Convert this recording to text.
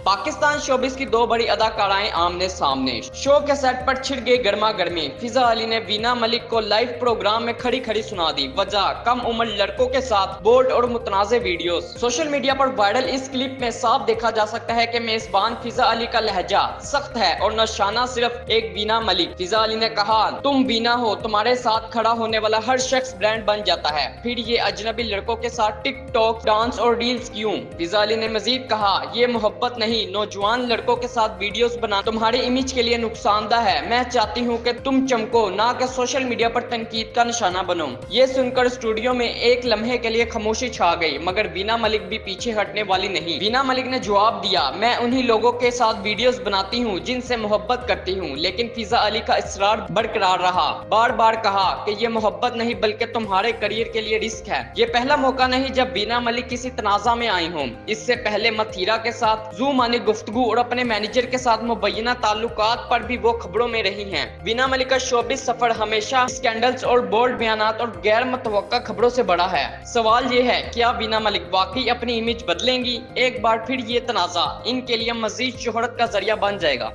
Pakistan showbiz की दो बड़ी अदाकाराएं आमने सामने। शो के सेट पर छिड़ गई गर्मा गर्मी। फिजा अली ने वीना मलिक को लाइव प्रोग्राम में खड़ी खड़ी सुना दी। वजह कम उम्र लड़कों के साथ बोल्ड और मुतनाज़े वीडियोस। सोशल मीडिया पर वायरल इस क्लिप में साफ देखा जा सकता है कि मेजबान फिजा अली का लहजा सख्त है और निशाना सिर्फ एक वीना मलिक। फिजा अली ने कहा, तुम वीना हो, तुम्हारे साथ खड़ा होने वाला हर शख्स ब्रांड बन जाता है, फिर ये अजनबी लड़कों के साथ टिकटॉक डांस और रील्स क्यों। फिजा अली ने मजीद कहा, ये मोहब्बत नहीं, नौजवान लड़कों के साथ वीडियोस बना तुम्हारी इमेज के लिए नुकसानदा है। मैं चाहती हूँ कि तुम चमको, ना कि सोशल मीडिया पर तनकीद का निशाना बनो। ये सुनकर स्टूडियो में एक लम्हे के लिए खामोशी छा गई, मगर वीना मलिक भी पीछे हटने वाली नहीं। वीना मलिक ने जवाब दिया, मैं उन्हीं लोगों के साथ वीडियोस बनाती हूँ जिनसे मोहब्बत करती हूँ। लेकिन फिजा अली का इसरार बरकरार रहा, बार बार कहा कि ये मोहब्बत नहीं बल्कि तुम्हारे करियर के लिए रिस्क है। ये पहला मौका नहीं जब वीना मलिक किसी तनाजा में आई हों। इससे पहले मथीरा के साथ जूम आने गुफ्तगू और अपने मैनेजर के साथ मुबैना ताल्लुकात पर भी वो खबरों में रही हैं। वीना मलिक का शोबिस सफर हमेशा स्कैंडल्स और बोल्ड बयानात और गैर मुतवक्का खबरों से बड़ा है। सवाल ये है, क्या वीना मलिक वाकई अपनी इमेज बदलेंगी? एक बार फिर ये तनाजा इनके लिए मजीद शोहरत का जरिया बन जाएगा।